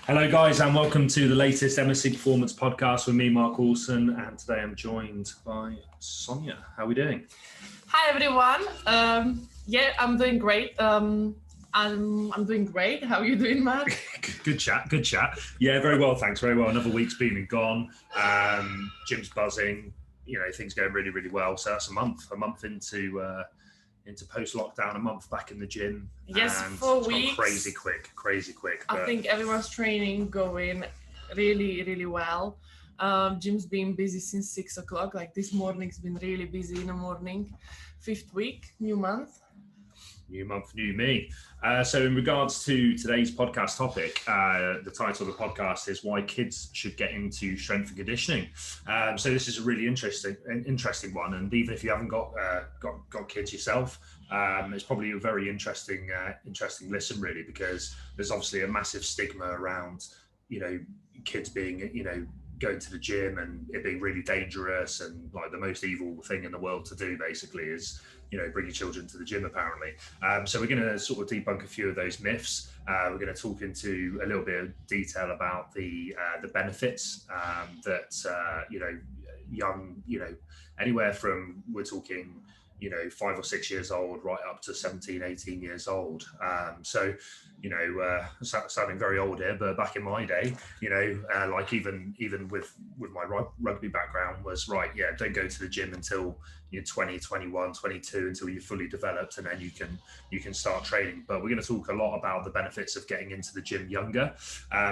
Hello, guys, and welcome to the latest MSC Performance Podcast with me, Mark Coulson, and today I'm joined by Sonia. How are we doing? Hi, everyone. I'm doing great. I'm doing great. How are you doing, Mark? Good chat. Yeah, very well, thanks. Very well. Another week's been and gone. Gym's buzzing. Things going really, really well. So that's a month into post-lockdown, a month back in the gym. Yes, and 4 weeks. Crazy quick. I think everyone's training going really, really well. Gym's been busy since 6 o'clock. Like this morning's been really busy in the morning. 5th week, new month. New month, new me. So in regards to today's podcast topic, the title of the podcast is Why Kids Should Get Into Strength and Conditioning. So this is a really interesting one. And even if you haven't got kids yourself, it's probably a very interesting listen, really, because there's obviously a massive stigma around, kids being, going to the gym and it being really dangerous and like the most evil thing in the world to do basically is, bring your children to the gym apparently. So we're going to sort of debunk a few of those myths. We're going to talk into a little bit of detail about the benefits that, young, anywhere from, we're talking, 5 or 6 years old right up to 17, 18 years old. Sounding very old here, but back in my day, like even with my rugby background was right. Yeah. Don't go to the gym until you're 20, 21, 22, until you're fully developed. And then you can start training. But we're going to talk a lot about the benefits of getting into the gym younger.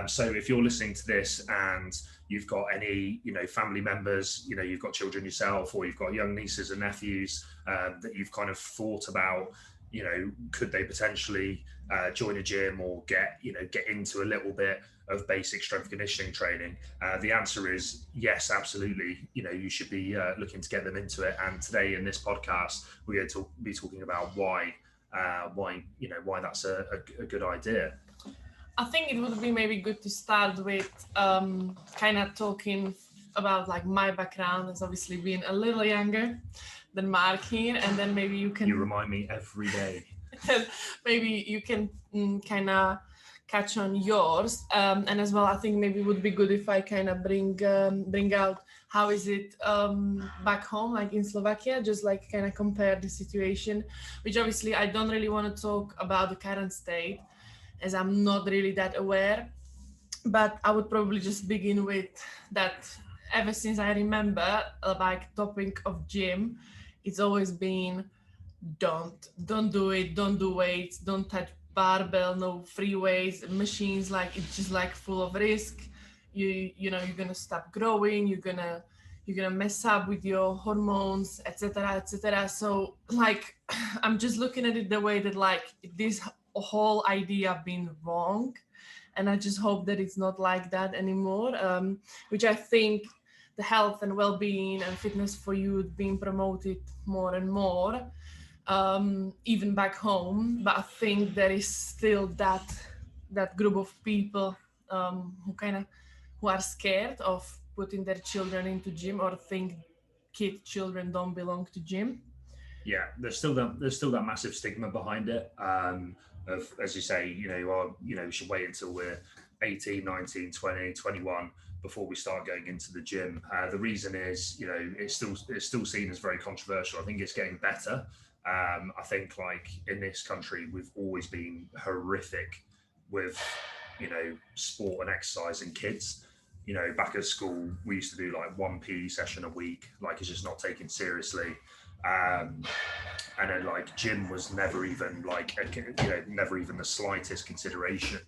So if you're listening to this and you've got any, family members, you've got children yourself, or you've got young nieces and nephews that you've kind of thought about, could they potentially join a gym or get into a little bit of basic strength conditioning training? The answer is yes, absolutely. You should be looking to get them into it. And today in this podcast, we're going to be talking about why that's a good idea. I think it would be maybe good to start with kind of talking about like my background as obviously being a little younger than Mark here, and then maybe you can... You remind me every day. Maybe you can kind of catch on yours. And as well, I think maybe it would be good if I kind of bring out how is it back home, like in Slovakia, just like kind of compare the situation, which obviously I don't really want to talk about the current state, as I'm not really that aware, but I would probably just begin with that ever since I remember, like topic of gym, it's always been don't do it, don't do weights, don't touch barbell, no free weights, machines, like it's just like full of risk. You're gonna stop growing, you're gonna mess up with your hormones, etc. So like I'm just looking at it the way that like this whole idea been wrong, and I just hope that it's not like that anymore, which I think the health and well-being and fitness for youth being promoted more and more, even back home. But I think there is still that group of people who are scared of putting their children into gym or think children don't belong to gym. Yeah, there's still that massive stigma behind it. Of, as you say, you should wait until we're 18, 19, 20, 21 before we start going into the gym. The reason is, it's still seen as very controversial. I think it's getting better. I think like in this country, we've always been horrific with, sport and exercise in kids. Back at school, we used to do like 1 PE session a week, like it's just not taken seriously. And then like gym was never even like never even the slightest consideration.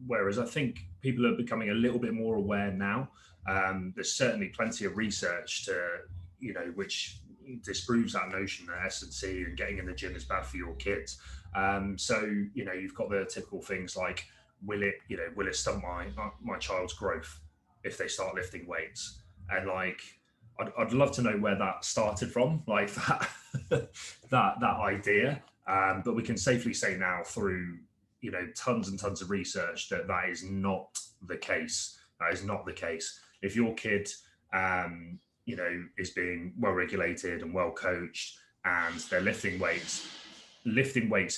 Whereas I think people are becoming a little bit more aware now. There's certainly plenty of research which disproves that notion that S&C and getting in the gym is bad for your kids. So you've got the typical things like, will it stunt my child's growth if they start lifting weights? And like I'd love to know where that started from, like that idea. But we can safely say now through, tons and tons of research that is not the case. That is not the case. If your kid, is being well regulated and well coached and they're lifting weights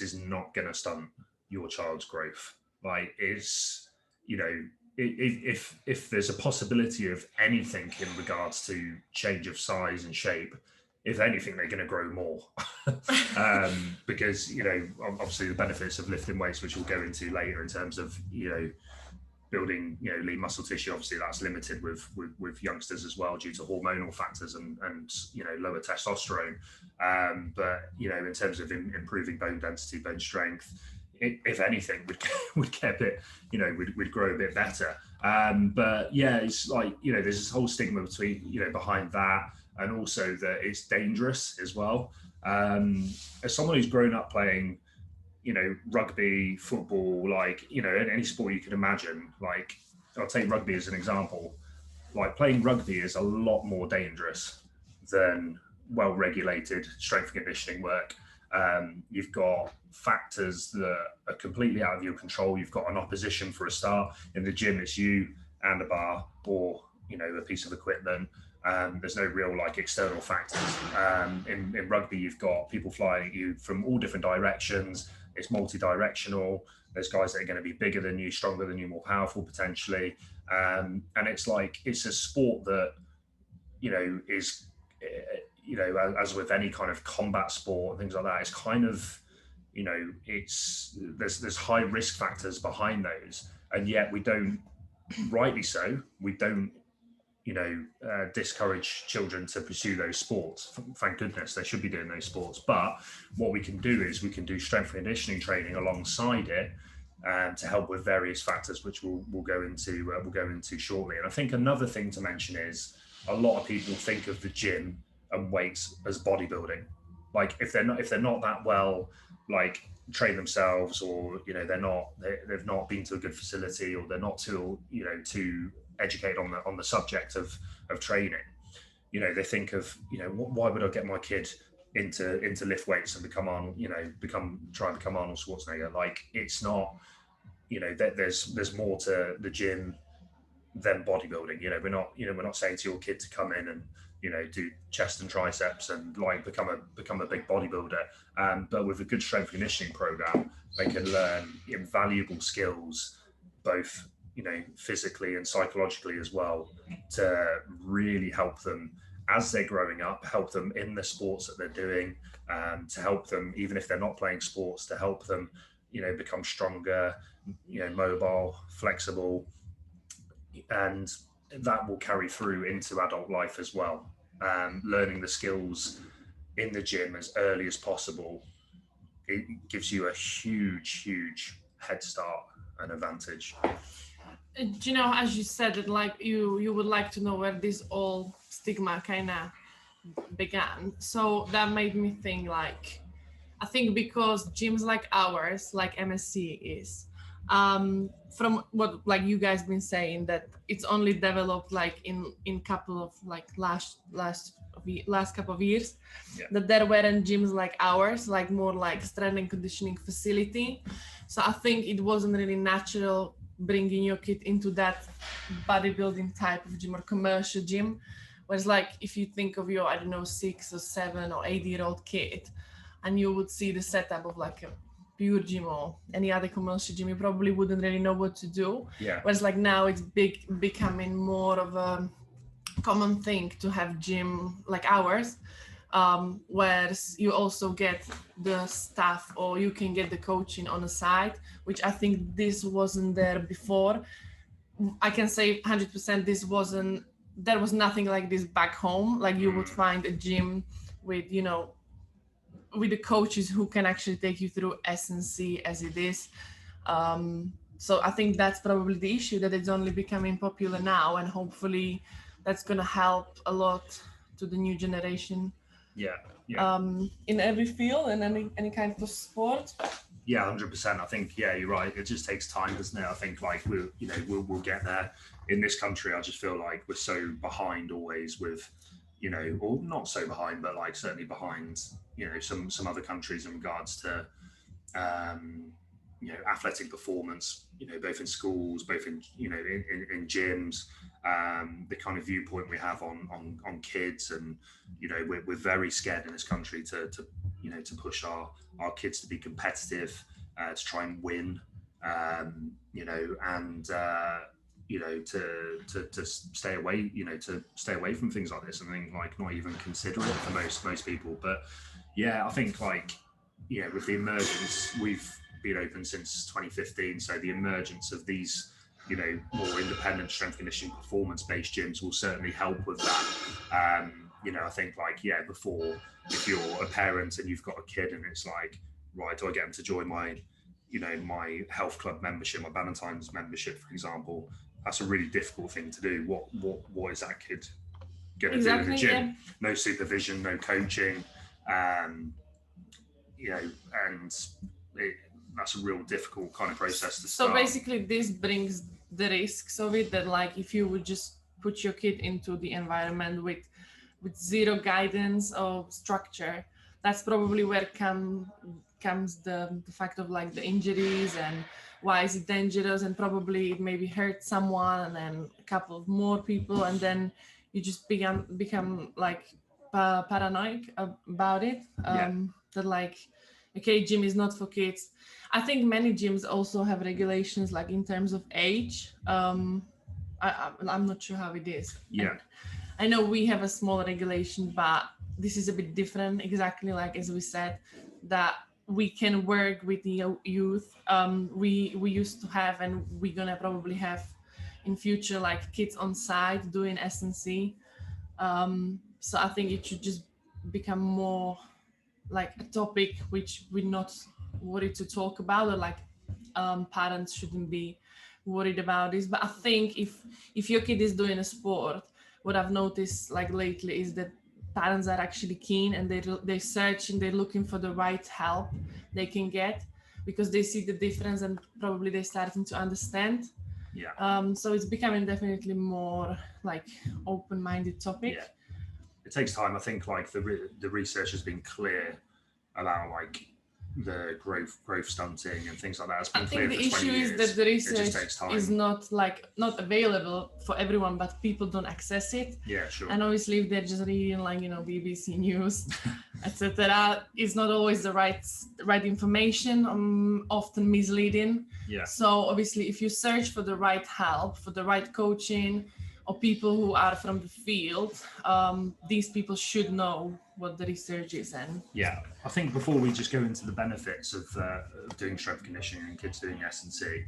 is not going to stunt your child's growth. like is, you know, if there's a possibility of anything in regards to change of size and shape, if anything, they're going to grow more. Because, you know, obviously the benefits of lifting weights, which we'll go into later in terms of, you know, building, you know, lean muscle tissue, obviously that's limited with youngsters as well due to hormonal factors and you know, lower testosterone. But, you know, in terms of improving bone density, bone strength, if anything, would get a bit, you know, we'd grow a bit better. But yeah, it's like, you know, there's this whole stigma between, you know, behind that, and also that it's dangerous as well. As someone who's grown up playing, you know, rugby, football, like, you know, any sport you can imagine, like, I'll take rugby as an example. Like, playing rugby is a lot more dangerous than well-regulated strength and conditioning work. You've got factors that are completely out of your control. You've got an opposition for a start. In the gym, it's you and a bar or, you know, a piece of equipment. There's no real like external factors. In rugby, you've got people flying at you from all different directions. It's multi-directional. There's guys that are going to be bigger than you, stronger than you, more powerful potentially. And it's like, it's a sport that, you know, is, you know, as with any kind of combat sport and things like that, it's kind of, you know, it's, there's high risk factors behind those. And yet we don't, rightly so, we don't, you know, discourage children to pursue those sports. Thank goodness, they should be doing those sports. But what we can do is we can do strength and conditioning training alongside it, to help with various factors, which we'll go into shortly. And I think another thing to mention is a lot of people think of the gym and weights as bodybuilding. Like if they're not that well, like train themselves, or, you know, they've not been to a good facility, or they're not too, you know, too educated on the subject of training, you know, they think of, you know, why would I get my kid into lift weights and try and become Arnold Schwarzenegger? Like, it's not, you know, there's more to the gym than bodybuilding. You know, we're not saying to your kid to come in and, you know, do chest and triceps and like become a big bodybuilder. But with a good strength conditioning program, they can learn invaluable skills, both, you know, physically and psychologically as well, to really help them as they're growing up, help them in the sports that they're doing, to help them, even if they're not playing sports, to help them, you know, become stronger, you know, mobile, flexible, and that will carry through into adult life as well. Learning the skills in the gym as early as possible, it gives you a huge head start and advantage. Do you know, as you said, that like you would like to know where this all stigma kind of began. So that made me think, like, I think because gyms like ours, like MSC is, from what like you guys been saying, that it's only developed like in couple of like last couple of years, Yeah. that there weren't gyms like ours, like more like strength and conditioning facility. So I think it wasn't really natural bringing your kid into that bodybuilding type of gym or commercial gym. Whereas like if you think of your, I don't know, 6 or 7 or 8-year-old kid, and you would see the setup of like a pure gym or any other commercial gym, you probably wouldn't really know what to do. Yeah. Whereas like now it's becoming more of a common thing to have gym like ours, whereas you also get the staff, or you can get the coaching on the side, which I think this wasn't there before. I can say 100% there was nothing like this back home. Like you would find a gym with, you know, with the coaches who can actually take you through S&C as it is. So I think that's probably the issue, that it's only becoming popular now, and hopefully that's going to help a lot to the new generation. Yeah. In every field and any kind of sport. Yeah, 100%. I think, yeah, you're right. It just takes time, doesn't it? I think like we'll get there. In this country, I just feel like we're so behind always with, you know, or not so behind, but like certainly behind, you know, some other countries in regards to, you know, athletic performance, you know, both in schools, both in, you know, in gyms, the kind of viewpoint we have on kids. And, you know, we're very scared in this country to you know, to push our kids to be competitive, to try and win. you know, and you know, to stay away, you know, to stay away from things like this, and think like not even consider it for most people. But yeah, I think like, yeah, with the emergence, we've been open since 2015, so the emergence of these, you know, more independent strength conditioning performance-based gyms will certainly help with that. You know, I think like, yeah, before, if you're a parent and you've got a kid and it's like, right, do I get them to join my, you know, my health club membership, my Valentine's membership, for example? That's a really difficult thing to do. What is that kid going to do in the gym? Yeah. No supervision, no coaching, you know, and that's a real difficult kind of process to start. So basically this brings the risks of it, that like if you would just put your kid into the environment with zero guidance or structure, that's probably where comes the fact of like the injuries and why is it dangerous, and probably it maybe hurt someone and then a couple of more people, and then you just become like paranoid about it. That like, okay, gym is not for kids. I think many gyms also have regulations like in terms of age. I'm not sure how it is. Yeah. And I know we have a small regulation, but this is a bit different, exactly like as we said, that we can work with the youth. We used to have, and we're gonna probably have in future, like kids on site doing S&C. So I think it should just become more like a topic which we're not worried to talk about, or like parents shouldn't be worried about this. But I think if your kid is doing a sport, what I've noticed like lately is that parents are actually keen, and they search and they're looking for the right help they can get, because they see the difference and probably they're starting to understand. Yeah. So it's becoming definitely more like open-minded topic. Yeah. It takes time. I think like the research has been clear about like the growth stunting and things like that. It's been clear for 20 years. I think the issue is that the research is not available for everyone, but people don't access it. Yeah, sure. And obviously if they're just reading like, you know, BBC News, etc., it's not always the right information, often misleading. Yeah. So obviously if you search for the right help, for the right coaching, or people who are from the field, these people should know what the research is. And yeah, I think before we just go into the benefits of doing strength conditioning and kids doing S&C,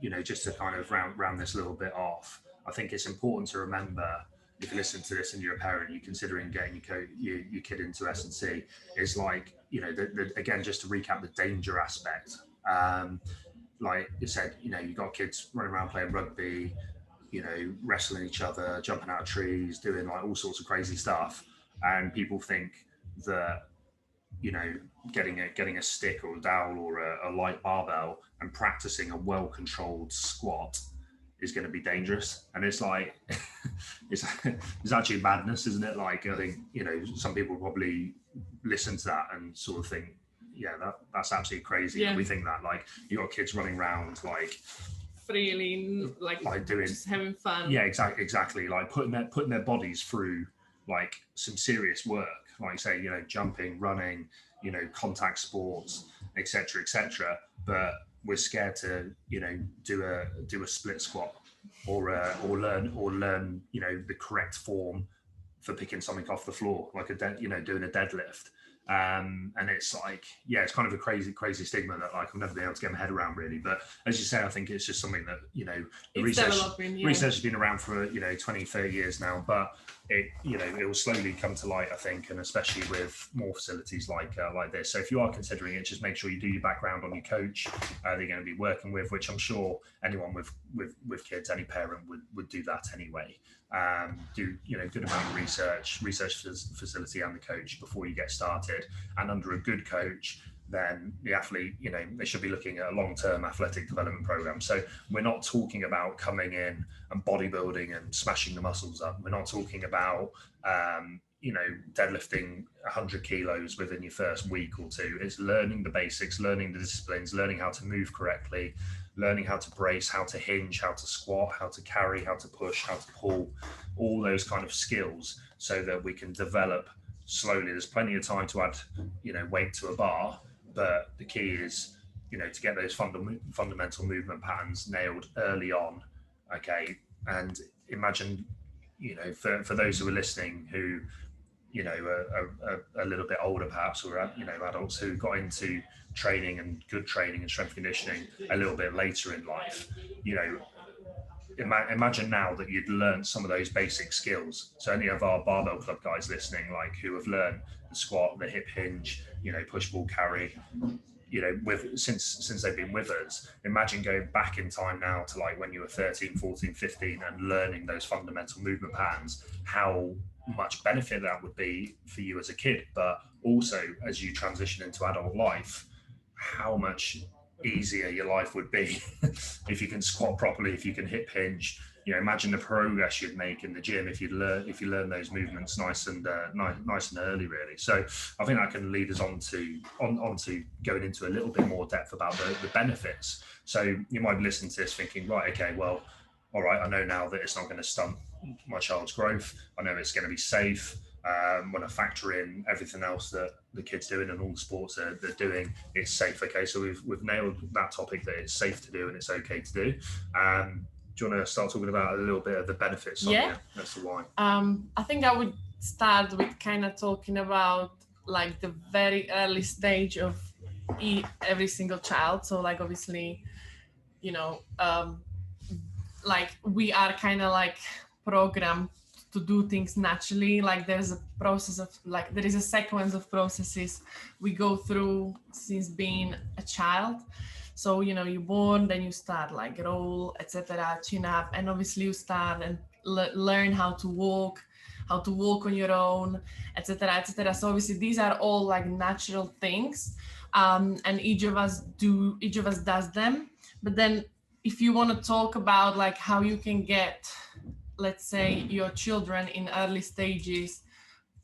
you know, just to kind of round this a little bit off, I think it's important to remember, if you listen to this and you're a parent, you're considering getting your kid into S&C, is like, you know, again, just to recap the danger aspect. Like you said, you know, you've got kids running around playing rugby, you know, wrestling each other, jumping out of trees, doing like all sorts of crazy stuff. And people think that, you know, getting a stick or a dowel or a light barbell and practicing a well-controlled squat is going to be dangerous. And it's like, it's actually madness, isn't it? Like, I think, you know, some people probably listen to that and sort of think, yeah, that's absolutely crazy. Yeah. We think that, like, you got kids running around like freely, like doing, just having fun. Yeah, exactly. Like putting their bodies through like some serious work, like say, you know, jumping, running, you know, contact sports, etc., but we're scared to, you know, do a split squat or learn, you know, the correct form for picking something off the floor, like doing a deadlift. And it's like, yeah, it's kind of a crazy stigma that like I've never been able to get my head around really. But as you say, I think it's just something that, you know, the research has been around for, you know, 20, 30 years now, but it, you know, it will slowly come to light, I think, and especially with more facilities like this. So if you are considering it, just make sure you do your background on your coach they're going to be working with, which I'm sure anyone with kids, any parent would do that anyway. Do, you know, good amount of research facility and the coach before you get started. And under a good coach, then the athlete, you know, they should be looking at a long-term athletic development program. So we're not talking about coming in and bodybuilding and smashing the muscles up. We're not talking about, you know, deadlifting 100 kilos within your first week or two. It's learning the basics, learning the disciplines, learning how to move correctly, learning how to brace, how to hinge, how to squat, how to carry, how to push, how to pull, all those kind of skills so that we can develop slowly. There's plenty of time to add, you know, weight to a bar, but the key is to get those fundamental movement patterns nailed early on. Okay. And imagine, for those who are listening who, are a little bit older perhaps, or, adults who got into training and good training and strength conditioning a little bit later in life, imagine now that you'd learned some of those basic skills. So any of our barbell club guys listening, like who have learned the squat, the hip hinge, push pull carry, since they've been with us, imagine going back in time now to like when you were 13, 14, 15 and learning those fundamental movement patterns, how much benefit that would be for you as a kid, but also as you transition into adult life, how much easier your life would be if you can squat properly, if you can hip hinge. Imagine the progress you'd make in the gym if you learn those movements nice and early, really. So I think that can lead us on to going into a little bit more depth about the benefits. So you might be listening to this thinking, right, okay, well, all right, I know now that it's not going to stunt my child's growth. I know it's going to be safe. When I factor in everything else that the kids doing and all the sports they're doing, it's safe. Okay, so we've nailed that topic, that it's safe to do and it's okay to do. Do you want to start talking about a little bit of the benefits? Yeah, that's the why. I think I would start with kind of talking about like the very early stage of every single child. So like obviously, like we are kind of like programmed to do things naturally. Like there's a process of like, there is a sequence of processes we go through since being a child. So, you're born, then you start like roll, etc., chin up, and obviously you start and learn how to walk on your own, etc., etc. So obviously these are all like natural things, and each of us does them. But then if you want to talk about like how you can get, let's say, your children in early stages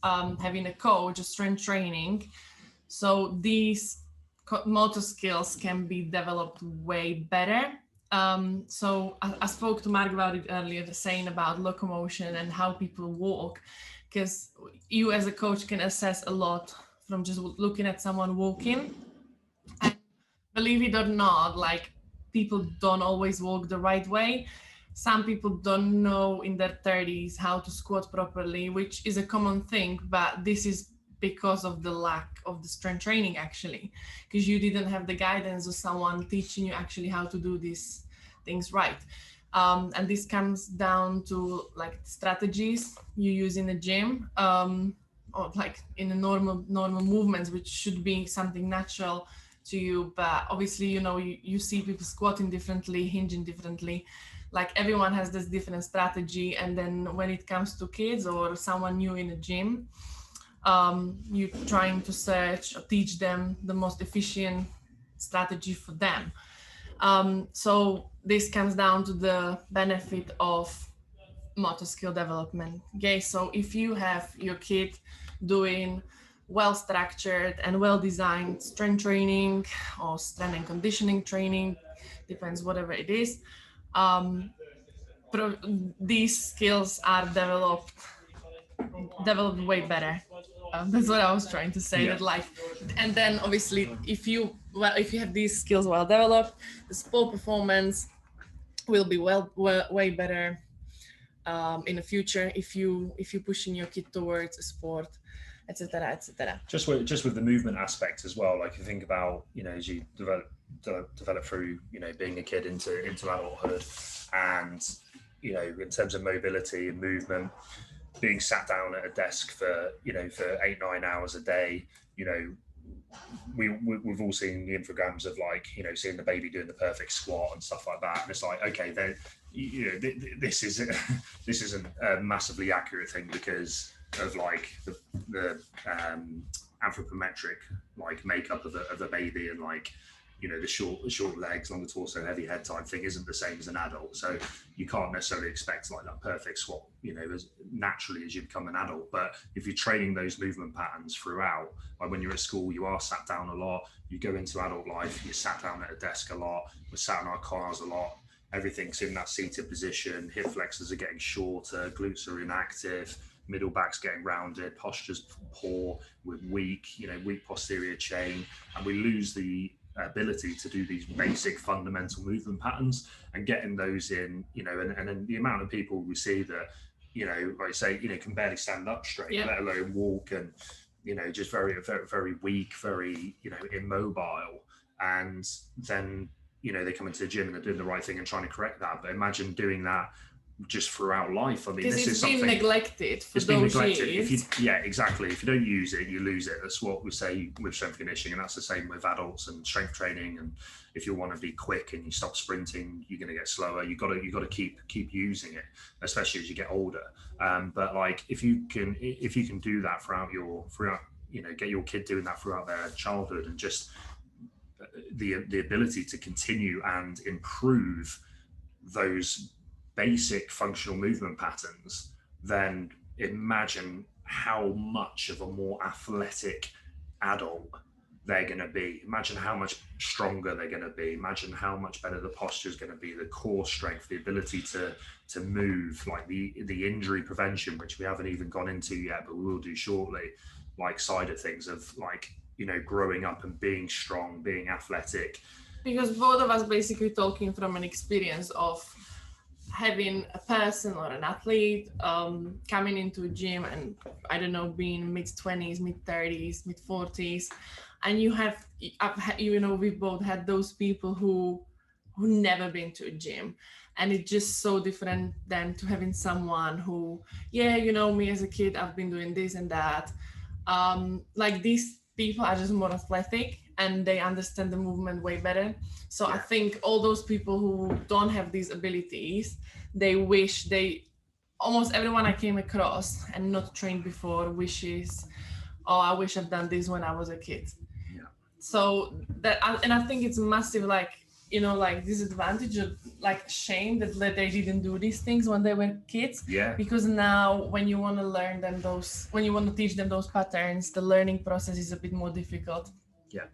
having a coach, a strength training, so these motor skills can be developed way better. So I spoke to Mark about it earlier, saying about locomotion and how people walk, because you as a coach can assess a lot from just looking at someone walking. And believe it or not, like people don't always walk the right way. Some people don't know in their 30s how to squat properly, which is a common thing, but this is because of the lack of the strength training, actually, because you didn't have the guidance of someone teaching you actually how to do these things right. And this comes down to like strategies you use in the gym, or like in the normal movements, which should be something natural to you. But obviously, you see people squatting differently, hinging differently. Like everyone has this different strategy. And then when it comes to kids or someone new in the gym, you're trying to search or teach them the most efficient strategy for them. So this comes down to the benefit of motor skill development. Okay, so if you have your kid doing well-structured and well-designed strength training or strength and conditioning training, depends whatever it is, these skills are developed way better. That's what I was trying to say. That like, and then obviously if you have these skills well developed, the sport performance will be way better in the future if you pushing your kid towards a sport, etc., etc. Just with the movement aspect as well. Like you think about, as you develop through, being a kid into adulthood, and in terms of mobility and movement, being sat down at a desk for 8-9 hours a day, we've all seen the infograms of like, seeing the baby doing the perfect squat and stuff like that, and it's like, okay, then this isn't a massively accurate thing because of like the anthropometric like makeup of a baby, and like the short legs, longer torso, heavy head type thing isn't the same as an adult. So you can't necessarily expect like that perfect squat, as naturally as you become an adult. But if you're training those movement patterns throughout, like when you're at school, you are sat down a lot. You go into adult life, you're sat down at a desk a lot. We're sat in our cars a lot. Everything's in that seated position. Hip flexors are getting shorter. Glutes are inactive. Middle back's getting rounded. Posture's poor. We're weak. Weak posterior chain, and we lose the ability to do these basic fundamental movement patterns and getting those in, and then the amount of people we see that, like I say, can barely stand up straight, let alone walk, and, just very, very, very weak, very, immobile. And then, they come into the gym and they're doing the right thing and trying to correct that. But imagine doing that just throughout life. I mean, this is something neglected for those years. Exactly. If you don't use it, you lose it. That's what we say with strength conditioning, and that's the same with adults and strength training. And if you want to be quick and you stop sprinting, you're going to get slower. You got to keep using it, especially as you get older. But like if you can do that throughout get your kid doing that throughout their childhood, and just the ability to continue and improve those basic functional movement patterns, then imagine how much of a more athletic adult they're going to be. Imagine how much stronger they're going to be. Imagine how much better the posture is going to be, the core strength, the ability to move, like the injury prevention, which we haven't even gone into yet, but we will do shortly, like side of things of like, growing up and being strong, being athletic. Because both of us basically talking from an experience of having a person or an athlete coming into a gym and, I don't know, being mid-20s, mid-30s, mid-40s, and we've both had those people who never been to a gym, and it's just so different than to having someone who, me as a kid, I've been doing this and that. Like these people are just more athletic and they understand the movement way better. So I think all those people who don't have these abilities, almost everyone I came across and not trained before wishes, I wish I've done this when I was a kid. Yeah. So I think it's massive, like disadvantage of like shame that they didn't do these things when they were kids. Yeah. Because now when you want to learn them when you want to teach them those patterns, the learning process is a bit more difficult. Yeah.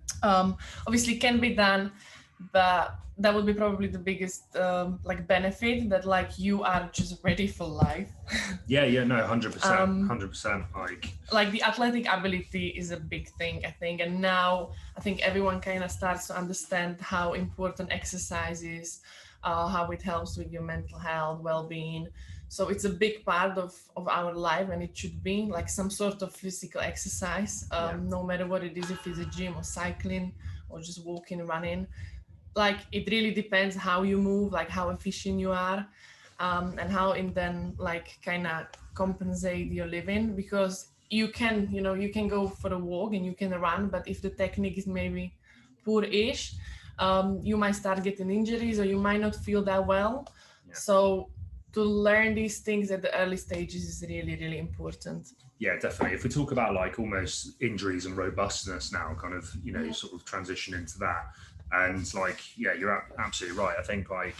Obviously can be done, but that would be probably the biggest benefit, that like you are just ready for life. No, 100%. Like the athletic ability is a big thing, I think, and now I think everyone kind of starts to understand how important exercise is, how it helps with your mental health, well-being. So it's a big part of our life, and it should be like some sort of physical exercise, no matter what it is, if it's a gym or cycling or just walking, running. Like it really depends how you move, like how efficient you are, and how it then like kind of compensate your living, because you can go for a walk and you can run, but if the technique is maybe poor-ish, you might start getting injuries or you might not feel that well. Yeah. So to learn these things at the early stages is really, really important. Yeah, definitely. If we talk about like almost injuries and robustness now, kind of, sort of transition into that. And like, you're absolutely right. I think like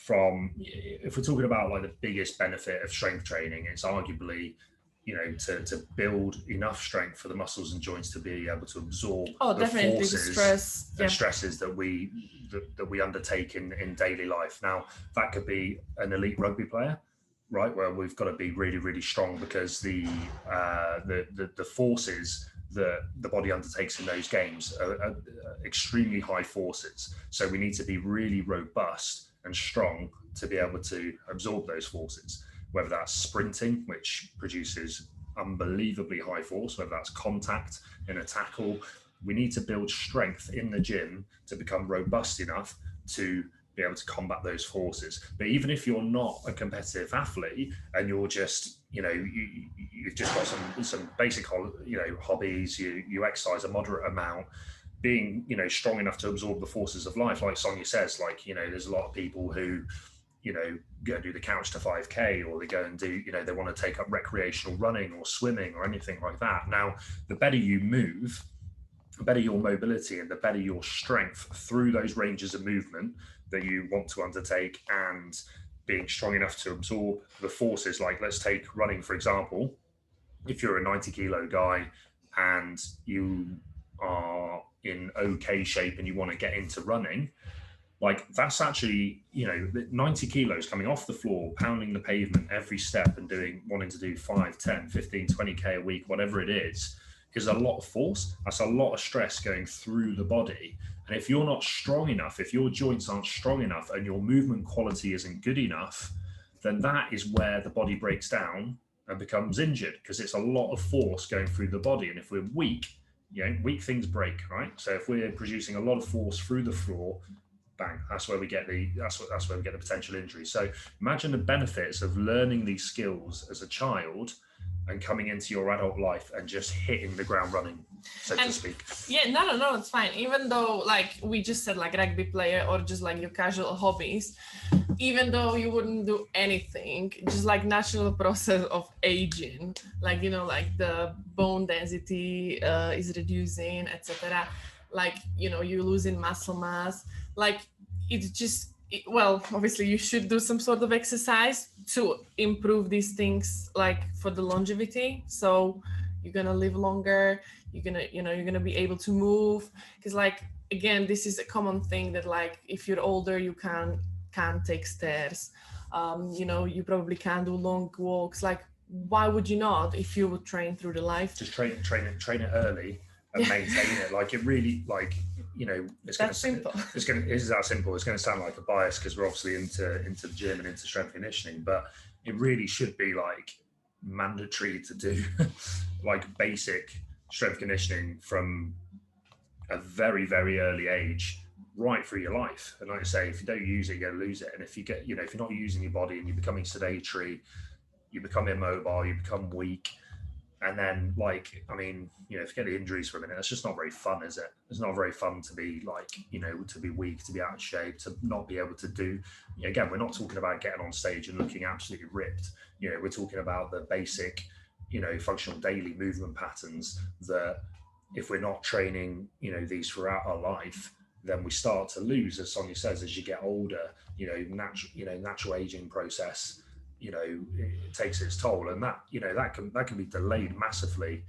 if we're talking about like the biggest benefit of strength training, it's arguably, to build enough strength for the muscles and joints to be able to absorb the forces and stresses that we undertake in daily life. Now, that could be an elite rugby player, right, where we've got to be really, really strong, because the forces that the body undertakes in those games are extremely high forces. So we need to be really robust and strong to be able to absorb those forces, whether that's sprinting, which produces unbelievably high force, whether that's contact in a tackle. We need to build strength in the gym to become robust enough to be able to combat those forces. But even if you're not a competitive athlete and you're just, you've just got some basic, hobbies, you exercise a moderate amount, being, strong enough to absorb the forces of life, like Sonia says, like, there's a lot of people who, go do the couch to 5K, or they go and do, they want to take up recreational running or swimming or anything like that. Now, the better you move, the better your mobility and the better your strength through those ranges of movement that you want to undertake, and being strong enough to absorb the forces. Like, let's take running, for example. If you're a 90 kilo guy and you are in okay shape and you want to get into running, like that's actually, 90 kilos coming off the floor, pounding the pavement every step and wanting to do 5, 10, 15, 20K a week, whatever it is is a lot of force. That's a lot of stress going through the body. And if you're not strong enough, if your joints aren't strong enough and your movement quality isn't good enough, then that is where the body breaks down and becomes injured, because it's a lot of force going through the body. And if we're weak, weak things break, right? So if we're producing a lot of force through the floor, bang, that's where we get the potential injury. So imagine the benefits of learning these skills as a child and coming into your adult life and just hitting the ground running, so to speak. Yeah, no, it's fine. Even though, like we just said, like rugby player or just like your casual hobbies, even though you wouldn't do anything, just like natural process of aging, like, like the bone density is reducing, etc. Like, you're losing muscle mass. Like, it's just, well, obviously you should do some sort of exercise to improve these things, like for the longevity. So you're gonna live longer, you're gonna be able to move, because like, again, this is a common thing that like if you're older you can't take stairs, you probably can't do long walks. Like, why would you not if you would train through the life? Just train it early and maintain it. Like, it really, like, it's that simple. It's that simple. It's going to sound like a bias because we're obviously into the gym and into strength conditioning, but it really should be like mandatory to do like basic strength conditioning from a very, very early age, right through your life. And like I say, if you don't use it, you're going to lose it. And if you get, if you're not using your body and you're becoming sedentary, you become immobile, you become weak. And then, like, I mean, forget the injuries for a minute. It's just not very fun, is it? It's not very fun to be like, to be weak, to be out of shape, to not be able to do. Again, we're not talking about getting on stage and looking absolutely ripped. We're talking about the basic, functional daily movement patterns that if we're not training, these throughout our life, then we start to lose, as Sonia says, as you get older. Natural aging process. It takes its toll, and that that can be delayed massively,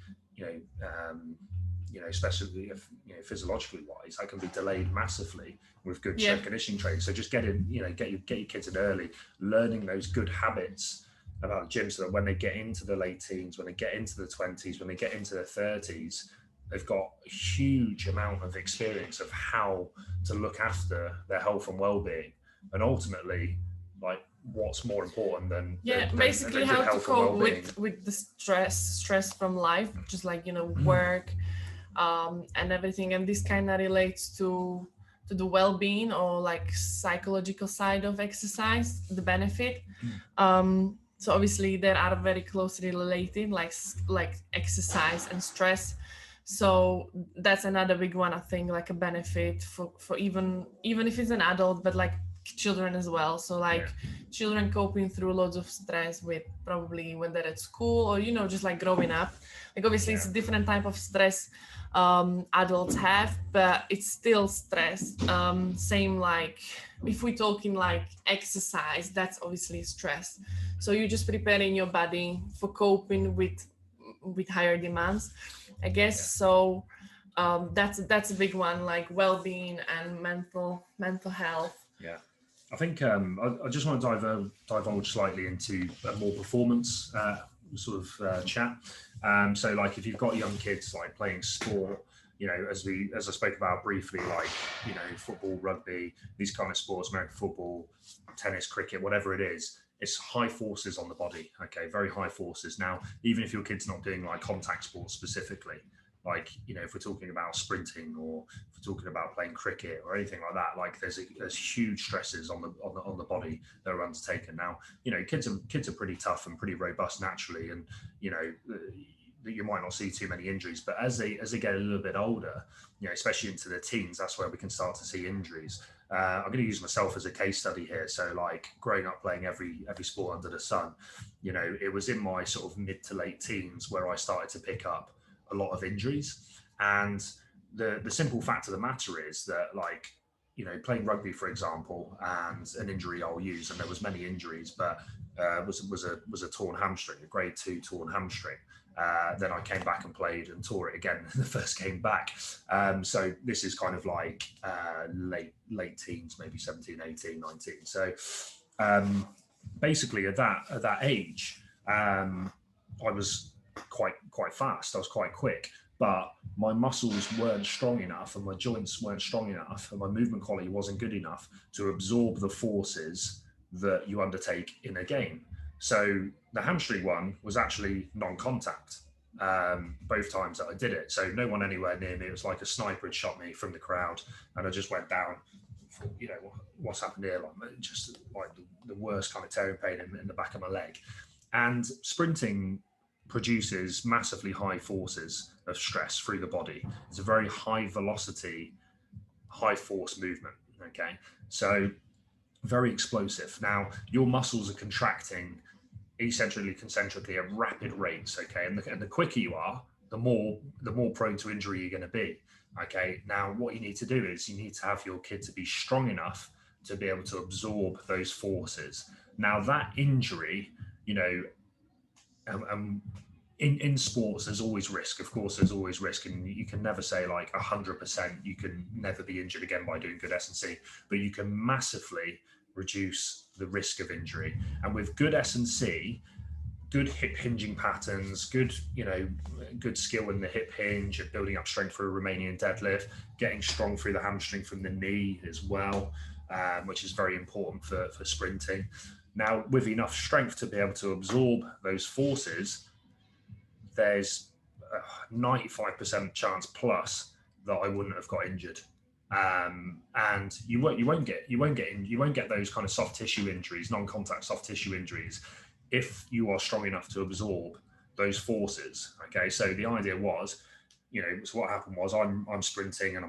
especially if physiologically wise, that can be delayed massively with good strength conditioning training. So just get your kids in early, learning those good habits about the gym, so that when they get into the late teens, when they get into the 20s, when they get into their 30s, they've got a huge amount of experience of how to look after their health and well-being, and ultimately, like, what's more important than basically how to cope with the stress from life, just like work and everything. And this kind of relates to the well-being or like psychological side of exercise, the benefit. So obviously they are very closely related, like exercise and stress. So that's another big one, I think, like a benefit for even if it's an adult, but like children as well. So like children coping through loads of stress with probably when they're at school or just like growing up. Like, obviously it's a different type of stress adults have, but it's still stress. Same, like if we're talking like exercise, that's obviously stress. So you're just preparing your body for coping with higher demands, I guess. So that's a big one, like well-being and mental health. I think I just want to divulge slightly into a more performance sort of chat. So like, if you've got young kids like playing sport, as I spoke about briefly, like, football, rugby, these kind of sports, American football, tennis, cricket, whatever it is, it's high forces on the body. Okay, very high forces. Now, even if your kid's not doing like contact sports specifically, like, if we're talking about sprinting or if we're talking about playing cricket or anything like that, like there's huge stresses on the body that are undertaken. Now, kids are pretty tough and pretty robust naturally, and you might not see too many injuries, but as they get a little bit older, especially into their teens, that's where we can start to see injuries. I'm going to use myself as a case study here. So like, growing up playing every sport under the sun, it was in my sort of mid to late teens where I started to pick up a lot of injuries. And the simple fact of the matter is that, like, playing rugby, for example, and an injury I'll use, and there was many injuries, but was a torn hamstring, a grade 2 torn hamstring. Then I came back and played and tore it again in the first game back. So this is kind of like late teens, maybe 17, 18, 19. So basically at that age, I was quite fast. I was quite quick. but my muscles weren't strong enough and my joints weren't strong enough and my movement quality wasn't good enough to absorb the forces that you undertake in a game. So the hamstring one was actually non-contact both times that I did it. So no one anywhere near me. It was like a sniper had shot me from the crowd and I just went down. You know, what's happened here? Like, just like the worst kind of tearing pain in the back of my leg. And sprinting produces massively high forces of stress through the body. It's a very high velocity, high force movement. Okay. So very explosive. Now, your muscles are contracting eccentrically, concentrically at rapid rates. Okay. And the quicker you are, the more prone to injury you're going to be. Okay. Now, what you need to do is you need to have your kid to be strong enough to be able to absorb those forces. Now, that injury, you know, in sports, there's always risk. Of course, there's always risk, and you can never say like 100% you can never be injured again by doing good S&C, but you can massively reduce the risk of injury. And with good S&C, good hip hinging patterns, good skill in the hip hinge, and building up strength for a Romanian deadlift, getting strong through the hamstring from the knee as well, which is very important for sprinting. Now, with enough strength to be able to absorb those forces, there's a 95% chance plus that I wouldn't have got injured. And you won't get those kind of soft tissue injuries, non-contact soft tissue injuries, if you are strong enough to absorb those forces. Okay, so the idea was, so what happened was I'm sprinting, at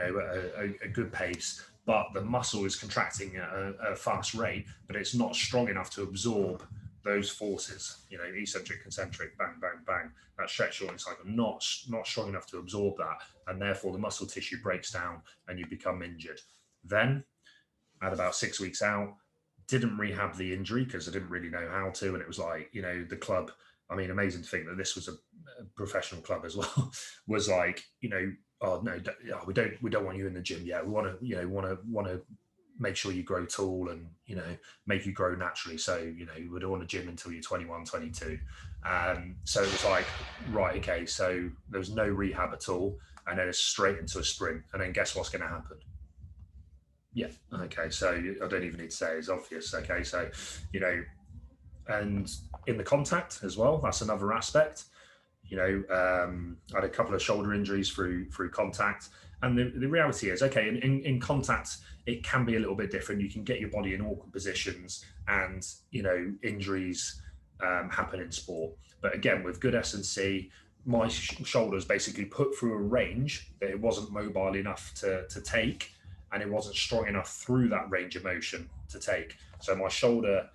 a good pace, but the muscle is contracting at a fast rate, but it's not strong enough to absorb those forces, eccentric, concentric, bang, bang, bang, that stretch shortening cycle, not strong enough to absorb that. And therefore the muscle tissue breaks down and you become injured. Then at about 6 weeks out, didn't rehab the injury because I didn't really know how to. And it was like, the club, amazing to think that this was a professional club as well, was like, oh no, we don't want you in the gym yet. We want to make sure you grow tall and, make you grow naturally. So, you don't want to gym until you're 21, 22. So it was like, right, okay. So there was no rehab at all. And then it's straight into a sprint. And then guess what's going to happen? Yeah. Okay. So I don't even need to say it's obvious. Okay. So, and in the contact as well, that's another aspect. I had a couple of shoulder injuries through contact. And the reality is, okay, in contact, it can be a little bit different. You can get your body in awkward positions and, injuries happen in sport. But again, with good S&C, my shoulders basically put through a range that it wasn't mobile enough to take, and it wasn't strong enough through that range of motion to take. So my shoulder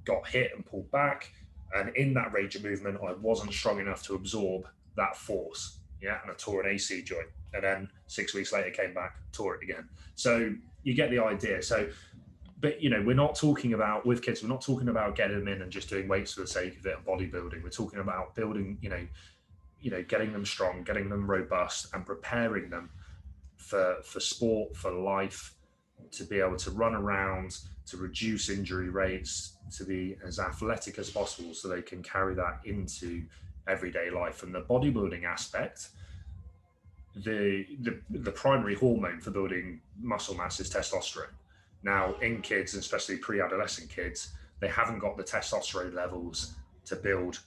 got hit and pulled back. And in that range of movement, I wasn't strong enough to absorb that force. Yeah. And I tore an AC joint. And then 6 weeks later, came back, tore it again. So you get the idea. So, but, we're not talking about, with kids, we're not talking about getting them in and just doing weights for the sake of it and bodybuilding. We're talking about building, getting them strong, getting them robust and preparing them for sport, for life, to be able to run around, to reduce injury rates, to be as athletic as possible so they can carry that into everyday life. And the bodybuilding aspect, the primary hormone for building muscle mass is testosterone. Now, in kids, especially pre-adolescent kids, they haven't got the testosterone levels to build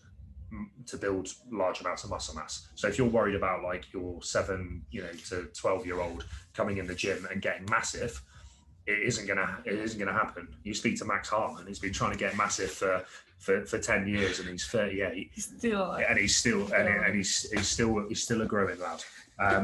large amounts of muscle mass. So if you're worried about like your 7 to 12-year-old coming in the gym and getting massive, it isn't gonna happen. You speak to Max Hartman, he's been trying to get massive for 10 years and he's 38. He's still a growing lad.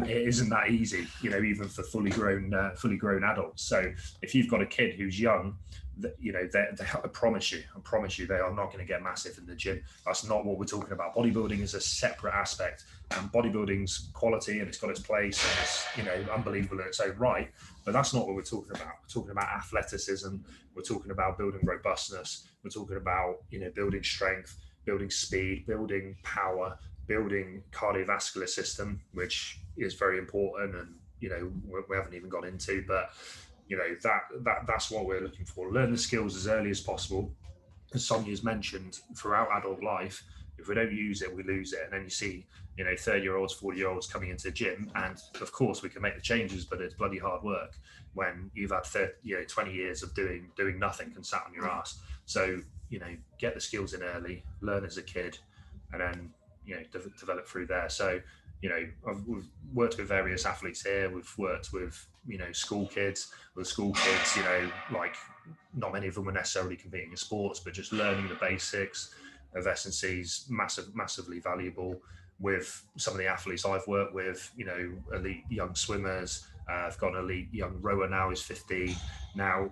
It isn't that easy, even for fully grown adults. So if you've got a kid who's young, I promise you, they are not going to get massive in the gym. That's not what we're talking about. Bodybuilding is a separate aspect, and bodybuilding's quality and it's got its place and it's, unbelievable in its own right. But that's not what we're talking about. We're talking about athleticism. We're talking about building robustness. We're talking about, building strength, building speed, building power, building cardiovascular system, which is very important. And, we haven't even got into, but that's what we're looking for. Learn the skills as early as possible. As Sonia's mentioned, throughout adult life, If we don't use it, we lose it. And then you see, 30-year-olds, 40-year-olds coming into the gym, and of course we can make the changes, but it's bloody hard work when you've had 20 years of doing nothing and sat on your ass. So, get the skills in early, learn as a kid, and then, develop through there. So, we've worked with various athletes here. We've worked with, school kids. With school kids, like not many of them were necessarily competing in sports, but just learning the basics of S&C's massively valuable. With some of the athletes I've worked with, elite young swimmers. I've got an elite young rower now, who's 15. Now,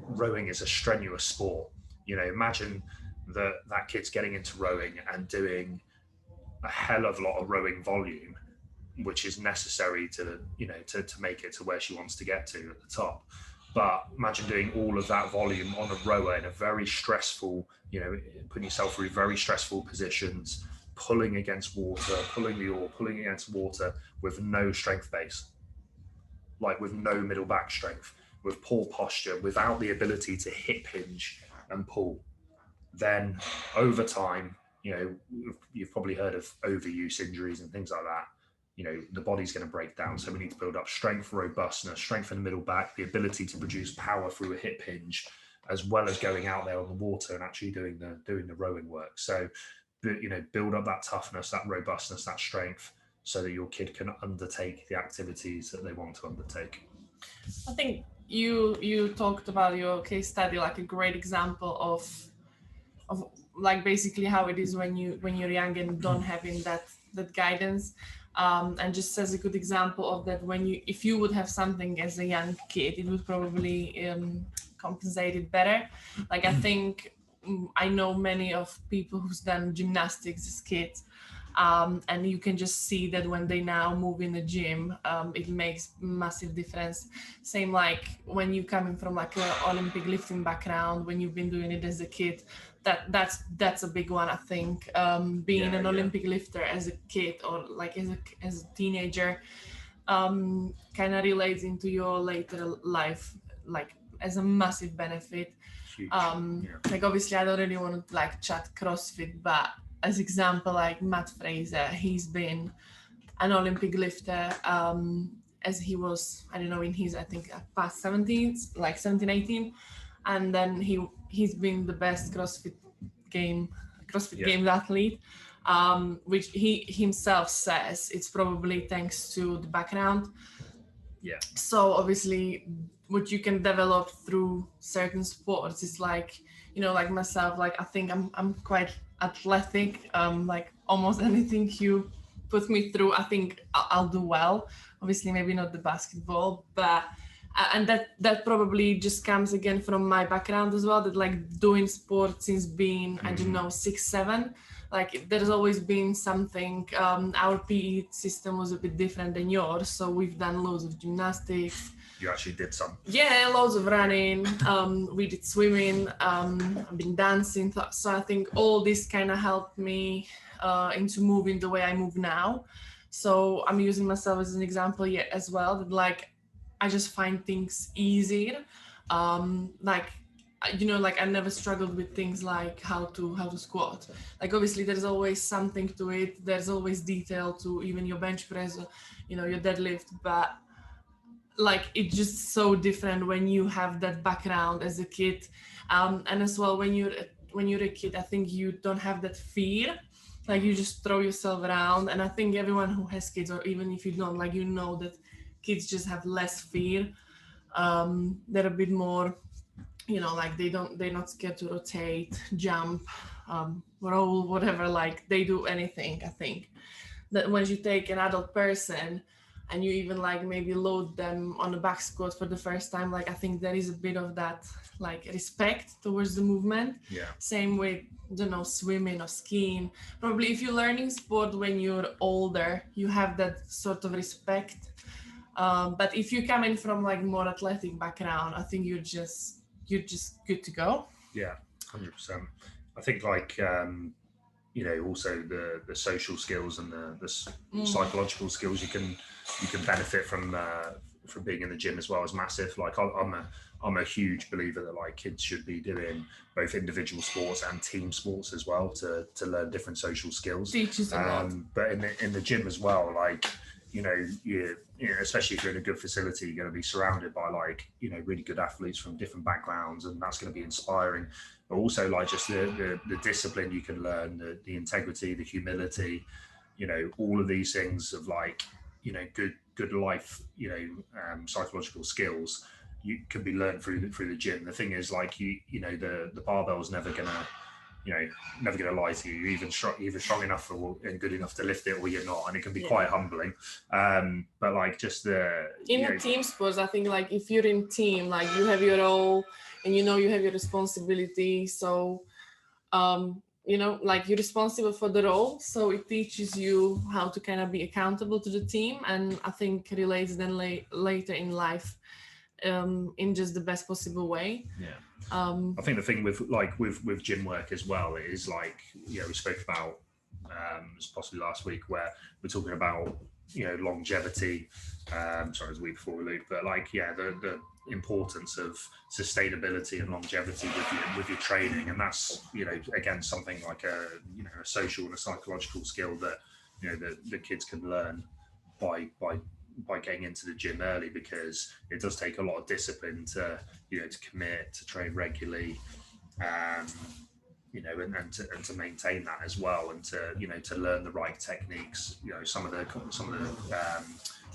rowing is a strenuous sport. Imagine that kid's getting into rowing and doing a hell of a lot of rowing volume, which is necessary to make it to where she wants to get to at the top. But imagine doing all of that volume on a rower in a very stressful, putting yourself through very stressful positions, pulling against water, pulling the oar, pulling against water with no strength base, like with no middle back strength, with poor posture, without the ability to hip hinge and pull. Then over time, you've probably heard of overuse injuries and things like that. The body's going to break down. So we need to build up strength, robustness, strength in the middle back, the ability to produce power through a hip hinge, as well as going out there on the water and actually doing the rowing work. So, build up that toughness, that robustness, that strength, so that your kid can undertake the activities that they want to undertake. I think you talked about your case study, like a great example of like basically how it is when you're young and don't having that guidance. And just as a good example of that, if you would have something as a young kid, it would probably compensate it better. Like I think I know many of people who's done gymnastics as kids, and you can just see that when they now move in the gym, it makes massive difference. Same like when you're coming from like an Olympic lifting background, when you've been doing it as a kid, that's a big one. I think being an Olympic lifter as a kid or like as a teenager kind of relates into your later life, like as a massive benefit. Like obviously I don't really want to like chat CrossFit, but as example, like Matt Fraser, he's been an Olympic lifter as he was, I don't know, in his, I think past 17, 18. And then he's been the best CrossFit Games athlete, which he himself says it's probably thanks to the background. Yeah. So obviously what you can develop through certain sports is like, like myself, like I think I'm quite athletic, like almost anything you put me through, I think I'll do well. Obviously maybe not the basketball, but and that probably just comes again from my background as well, that like doing sports since being I don't know 6, 7, like there's always been something. Our PE system was a bit different than yours, so we've done loads of gymnastics. You actually did some. Yeah, loads of running. We did swimming. I've been dancing. So I think all this kind of helped me into moving the way I move now. So I'm using myself as an example yet as well. That like I just find things easier. Like I never struggled with things like how to squat. Like obviously there's always something to it. There's always detail to even your bench press, your deadlift, but like it's just so different when you have that background as a kid, and as well when you're a kid, I think you don't have that fear, like you just throw yourself around. And I think everyone who has kids, or even if you don't, like that kids just have less fear. They're a bit more, like they're not scared to rotate, jump, roll, whatever, like they do anything. I think that when you take an adult person and you even like maybe load them on a back squat for the first time, like I think there is a bit of that like respect towards the movement. Yeah. Same with, swimming or skiing. Probably if you're learning sport when you're older, you have that sort of respect. But if you come in from like more athletic background, I think you're just good to go. Yeah, 100%. I think like also the social skills and the psychological skills you can benefit from from being in the gym as well is massive. Like I'm a huge believer that like kids should be doing both individual sports and team sports as well to learn different social skills. Teaches a lot. But in the gym as well, like you know, especially if you're in a good facility, you're going to be surrounded by like really good athletes from different backgrounds, and that's going to be inspiring. But also like just the discipline you can learn, the integrity, the humility, all of these things of like good life, psychological skills you can be learned through the gym. The thing is, like the barbell's never gonna lie to you. You're either strong enough and good enough to lift it, or you're not, and it can be quite humbling. But like just in team sports, I think like if you're in team, like you have your role and you have your responsibility. So like you're responsible for the role, so it teaches you how to kind of be accountable to the team, and I think relates then later in life in just the best possible way. I think the thing with gym work as well is like we spoke about possibly last week, where we're talking about longevity. Sorry, it was the week before we looped, but like the importance of sustainability and longevity with your training, and that's again something like a social and a psychological skill that the kids can learn by getting into the gym early, because it does take a lot of discipline to commit, to train regularly, and to maintain that as well, and to learn the right techniques. Some of the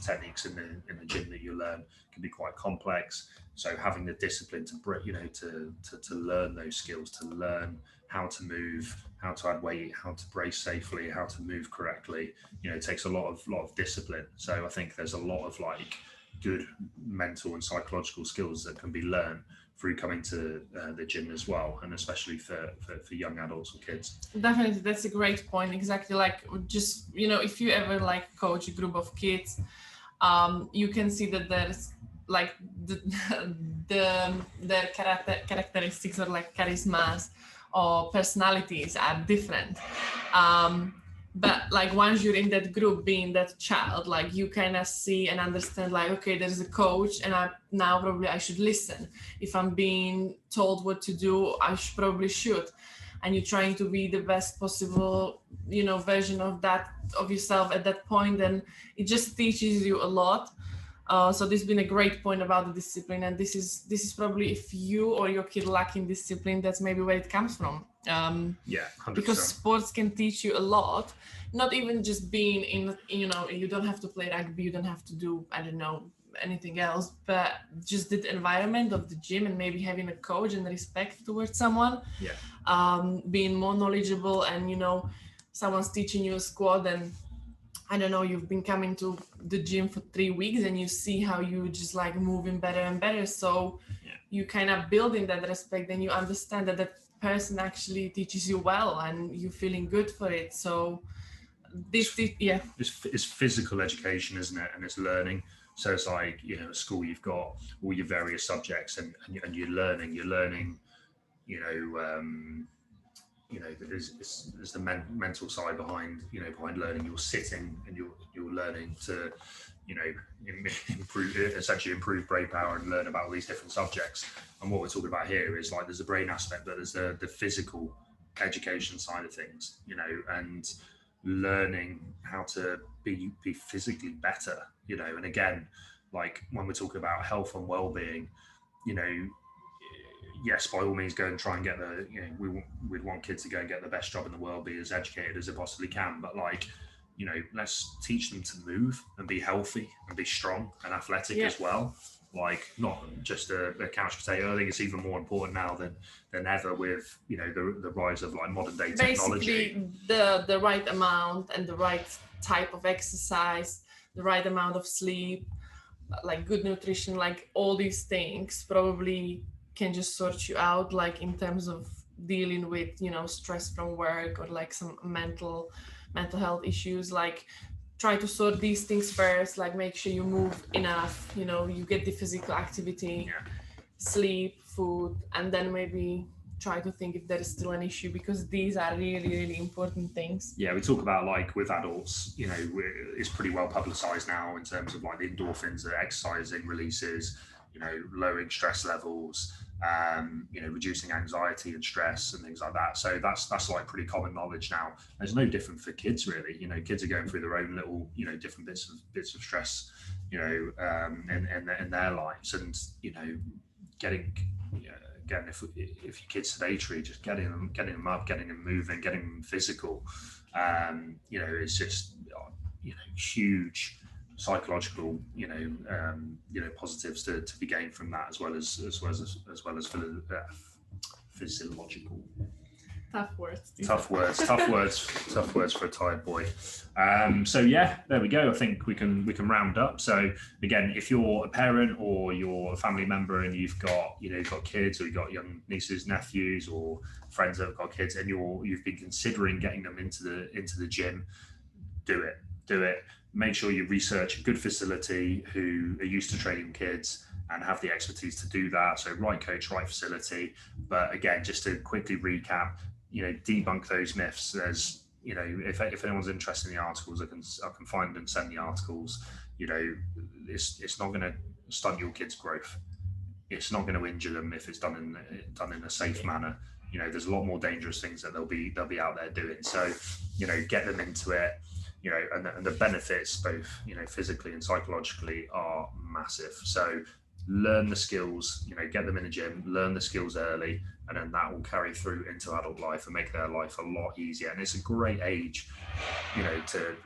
techniques in the gym that you learn can be quite complex. So having the discipline to learn those skills, to learn how to move, how to add weight, how to brace safely, how to move correctly, it takes a lot of discipline. So I think there's a lot of like good mental and psychological skills that can be learned through coming to the gym as well, and especially for young adults or kids. Definitely, that's a great point. Exactly, like just if you ever like coach a group of kids, you can see that there's like their characteristics or like charismas or personalities are different. But like once you're in that group, being that child, like you kind of see and understand like, okay, there's a coach, and now probably I should listen. If I'm being told what to do, I probably should. And you're trying to be the best possible, version of yourself at that point, and it just teaches you a lot. So this has been a great point about the discipline, and this is probably, if you or your kid lacking discipline, that's maybe where it comes from. 100%. Because sports can teach you a lot, not even just being in, you don't have to play rugby, you don't have to do, I don't know, anything else, but just the environment of the gym, and maybe having a coach and respect towards someone, being more knowledgeable, and someone's teaching you a squat, and I don't know, you've been coming to the gym for 3 weeks and you see how you just like moving better and better. So you kind of building that respect, and you understand that that person actually teaches you well and you're feeling good for it. So it's physical education, isn't it? And it's learning. So it's like, at school you've got all your various subjects, and you're learning, there's the mental side behind learning. You're sitting and you're learning to improve brain power and learn about all these different subjects. And what we're talking about here is like there's the brain aspect, but there's the physical education side of things, and learning how to be physically better, and again, like when we're talking about health and well-being, yes, by all means, go and try and get we'd want kids to go and get the best job in the world, be as educated as they possibly can. But like, let's teach them to move and be healthy and be strong and athletic as well. Like not just a couch potato. I think it's even more important now than ever with, the rise of like modern day technology. Basically the right amount and the right type of exercise, the right amount of sleep, like good nutrition, like all these things probably can just sort you out, like in terms of dealing with stress from work or like some mental health issues. Like try to sort these things first, like make sure you move enough, you get the physical activity, sleep, food, and then maybe try to think if there is still an issue, because these are really, really important things. Yeah, we talk about like with adults, you know, it's pretty well publicized now in terms of like the endorphins that exercising releases, you know, lowering stress levels, you know, reducing anxiety and stress and things like that. So that's like pretty common knowledge now. It's no different for kids really. You know, kids are going through their own little, you know, different bits of stress, you know, in their lives, and you know, getting, again, if your kid's sedentary, just getting them up, getting them moving, getting them physical, you know, it's just, you know, huge psychological, you know, positives to be gained from that, as well as physiological. Tough words for a tired boy. So yeah, there we go. I think we can round up. So again, if you're a parent or you're a family member and you've got kids, or you've got young nieces, nephews, or friends that have got kids, and you've been considering getting them into the gym, do it. Make sure you research a good facility who are used to training kids and have the expertise to do that. So right coach, right facility. But again, just to quickly recap, you know, debunk those myths. There's, you know, if anyone's interested in the articles, I can find and send the articles. You know, it's not going to stunt your kids' growth. It's not going to injure them if it's done in a safe manner. You know, there's a lot more dangerous things that they'll be out there doing. So, you know, get them into it. You know, and the benefits, both, you know, physically and psychologically, are massive. So learn the skills, you know, get them in the gym, learn the skills early, and then that will carry through into adult life and make their life a lot easier. And it's a great age, you know, to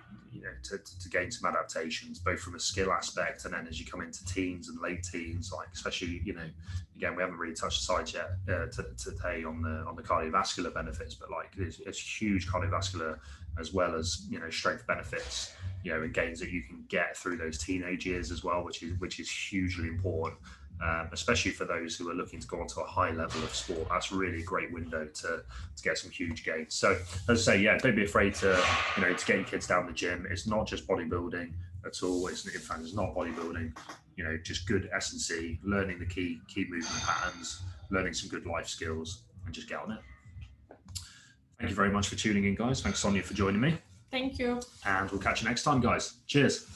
gain some adaptations, both from a skill aspect, and then as you come into teens and late teens, like especially, you know, again, we haven't really touched the sides yet today on the cardiovascular benefits, but like there's huge cardiovascular as well as, you know, strength benefits, you know, and gains that you can get through those teenage years as well, which is hugely important, especially for those who are looking to go onto a high level of sport. That's really a great window to get some huge gains. So as I say, yeah, don't be afraid to get your kids down the gym. It's not just bodybuilding at all. In fact, it's not bodybuilding. You know, just good S&C, learning the key movement patterns, learning some good life skills, and just get on it. Thank you very much for tuning in, guys. Thanks, Sonia, for joining me. Thank you. And we'll catch you next time, guys. Cheers.